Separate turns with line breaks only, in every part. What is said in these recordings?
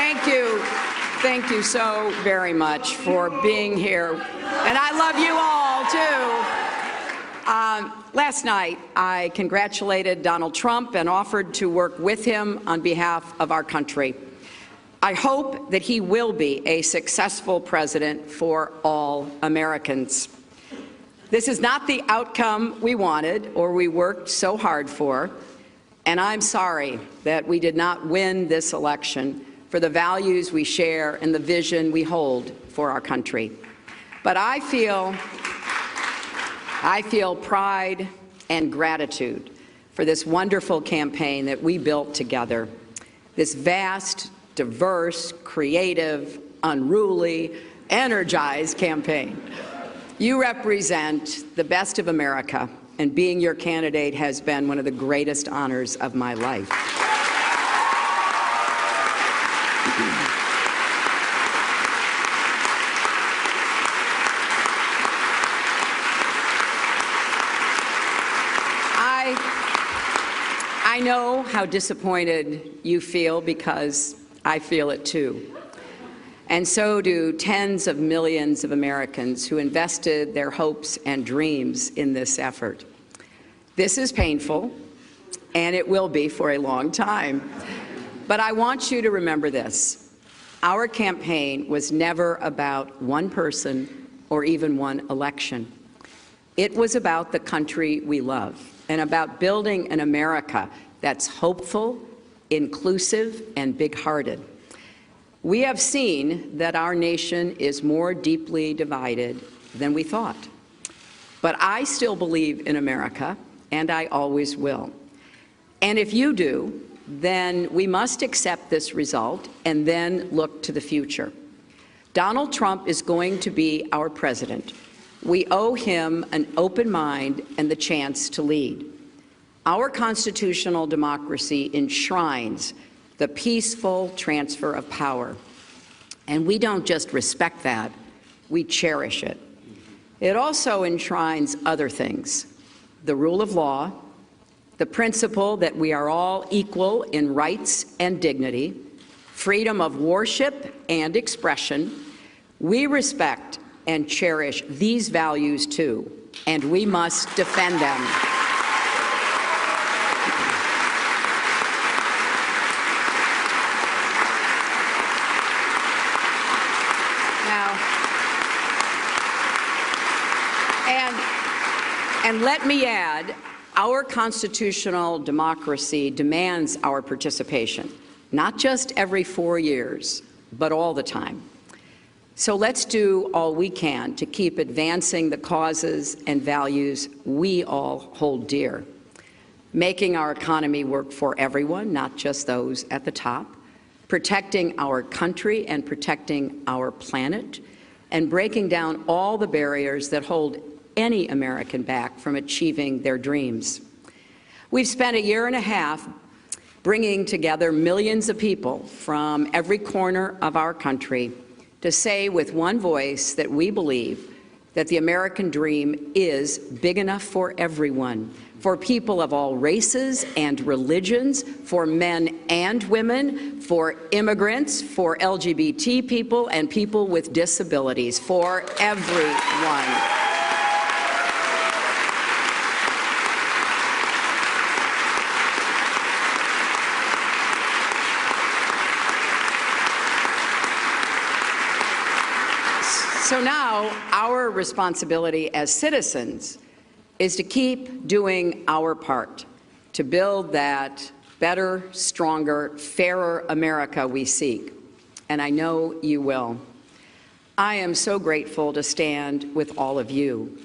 Thank you. Thank you so very much for being here. And I love you all, too. Last night, I congratulated Donald Trump and offered to work with him on behalf of our country. I hope that he will be a successful president for all Americans. This is not the outcome we wanted or we worked so hard for, and I'm sorry that we did not win this election for the values we share and the vision we hold for our country. But I feel pride and gratitude for this wonderful campaign that we built together, this vast, diverse, creative, unruly, energized campaign. You represent the best of America, and being your candidate has been one of the greatest honors of my life. I know how disappointed you feel because I feel it too. And so do tens of millions of Americans who invested their hopes and dreams in this effort. This is painful, and it will be for a long time. But I want you to remember this. Our campaign was never about one person or even one election. It was about the country we love and about building an America that's hopeful, inclusive, and big-hearted. We have seen that our nation is more deeply divided than we thought. But I still believe in America, and I always will. And if you do, then we must accept this result and then look to the future. Donald Trump is going to be our president. We owe him an open mind and the chance to lead. Our constitutional democracy enshrines the peaceful transfer of power. And we don't just respect that, we cherish it. It also enshrines other things: the rule of law, the principle that we are all equal in rights and dignity, freedom of worship and expression. We respect and cherish these values too, and we must defend them. And let me add, our constitutional democracy demands our participation, not just every 4 years, but all the time. So let's do all we can to keep advancing the causes and values we all hold dear, making our economy work for everyone, not just those at the top, protecting our country and protecting our planet, and breaking down all the barriers that hold any American back from achieving their dreams. We've spent a year and a half bringing together millions of people from every corner of our country to say with one voice that we believe that the American dream is big enough for everyone, for people of all races and religions, for men and women, for immigrants, for LGBT people and people with disabilities, for everyone. So now our responsibility as citizens is to keep doing our part to build that better, stronger, fairer America we seek. And I know you will. I am so grateful to stand with all of you.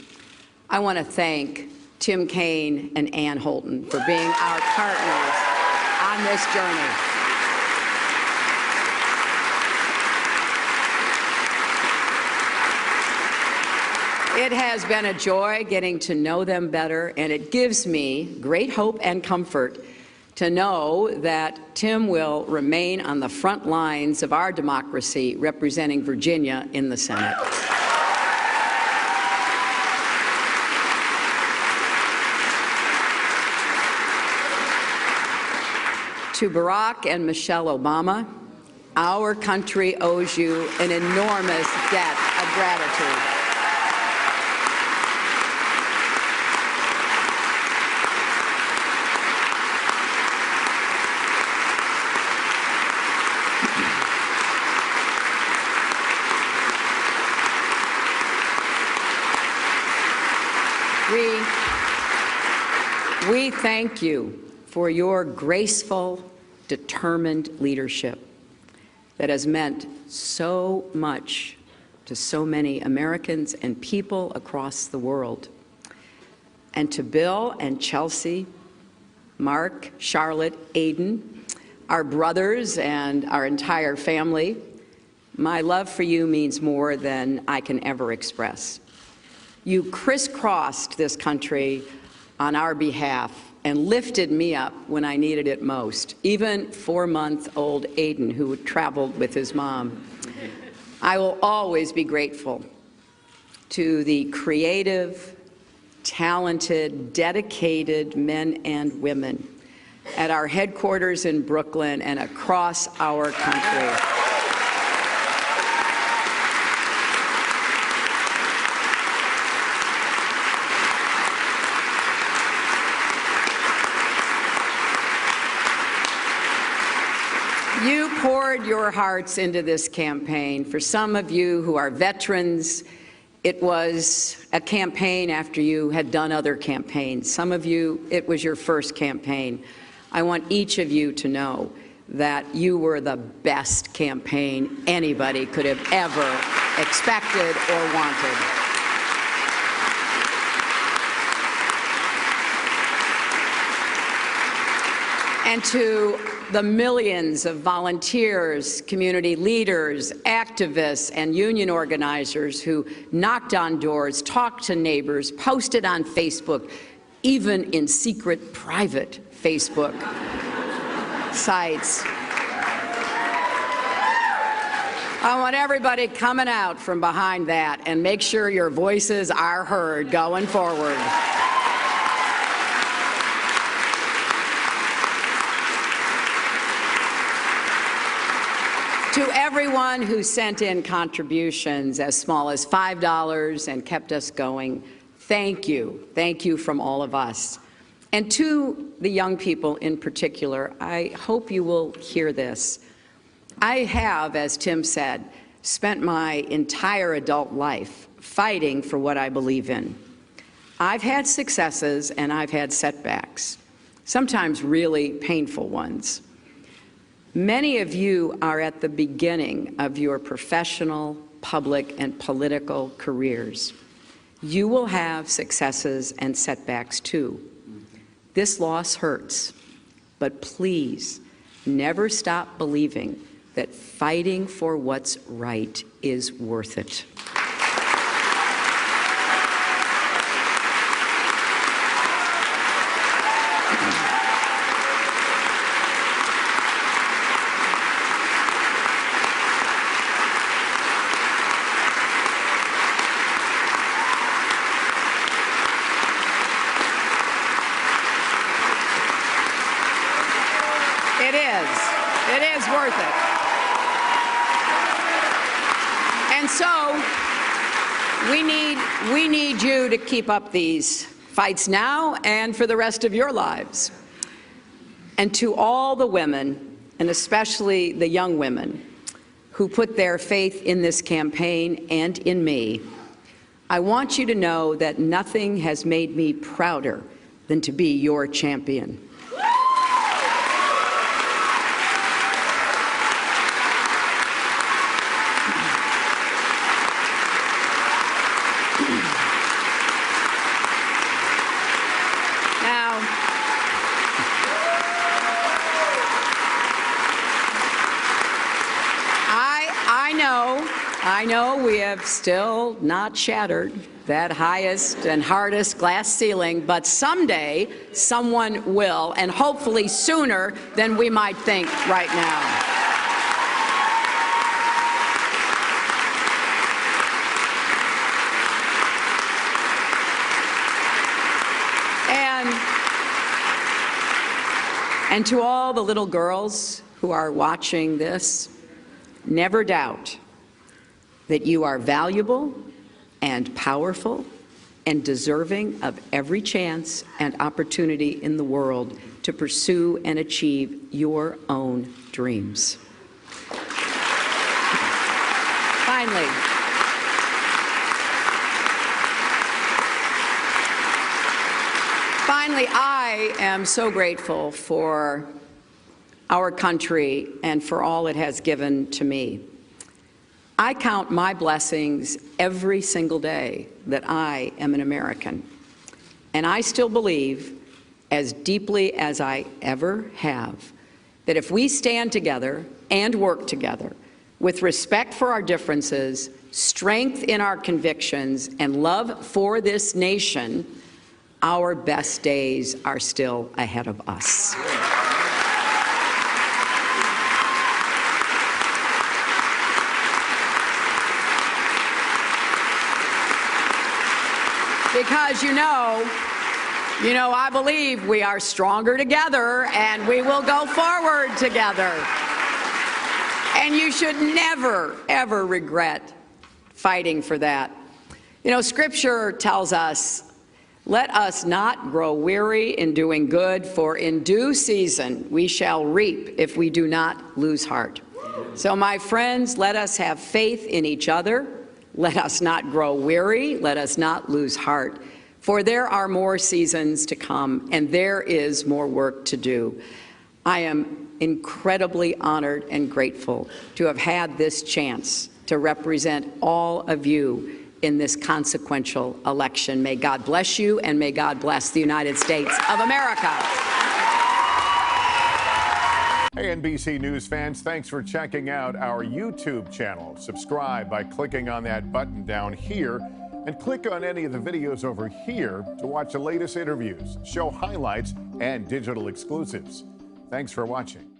I want to thank Tim Kaine and Ann Holton for being our partners on this journey. It has been a joy getting to know them better, and it gives me great hope and comfort to know that Tim will remain on the front lines of our democracy, representing Virginia in the Senate. To Barack and Michelle Obama, Our country owes you an enormous debt of gratitude. We thank you for your graceful, determined leadership that has meant so much to so many Americans and people across the world. And to Bill and Chelsea, Mark, Charlotte, Aiden, our brothers and our entire family, my love for you means more than I can ever express. You crisscrossed this country on our behalf and lifted me up when I needed it most, even 4-month-old Aiden, who traveled with his mom. I will always be grateful to the creative, talented, dedicated men and women at our headquarters in Brooklyn and across our country. You poured your hearts into this campaign. For some of you who are veterans, it was a campaign after you had done other campaigns. Some of you, it was your first campaign. I want each of you to know that you were the best campaign anybody could have ever expected or wanted. And to the millions of volunteers, community leaders, activists, and union organizers who knocked on doors, talked to neighbors, posted on Facebook, even in secret, private Facebook sites. I want everybody coming out from behind that and make sure your voices are heard going forward. To everyone who sent in contributions as small as $5 and kept us going, thank you. Thank you from all of us. And to the young people in particular, I hope you will hear this. I have, as Tim said, spent my entire adult life fighting for what I believe in. I've had successes and I've had setbacks, sometimes really painful ones. Many of you are at the beginning of your professional, public, and political careers. You will have successes and setbacks too. This loss hurts, but please never stop believing that fighting for what's right is worth it. It is worth it. And so we need you to keep up these fights now and for the rest of your lives. And to all the women, and especially the young women, who put their faith in this campaign and in me, I want you to know that nothing has made me prouder than to be your champion. I know we have still not shattered that highest and hardest glass ceiling, but someday someone will, and hopefully sooner than we might think right now. And to all the little girls who are watching this, never doubt that you are valuable and powerful and deserving of every chance and opportunity in the world to pursue and achieve your own dreams. Finally, I am so grateful for our country and for all it has given to me. I count my blessings every single day that I am an American. And I still believe, as deeply as I ever have, that if we stand together and work together with respect for our differences, strength in our convictions, and love for this nation, our best days are still ahead of us. Because I believe we are stronger together and we will go forward together. And you should never, ever regret fighting for that. Scripture tells us, let us not grow weary in doing good, for in due season we shall reap if we do not lose heart. So, my friends, let us have faith in each other. Let us not grow weary. Let us not lose heart. For there are more seasons to come, and there is more work to do. I am incredibly honored and grateful to have had this chance to represent all of you in this consequential election. May God bless you, and may God bless the United States of America.
Hey, NBC News fans, thanks for checking out our YouTube channel. Subscribe by clicking on that button down here, and click on any of the videos over here to watch the latest interviews, show highlights, and digital exclusives. Thanks for watching.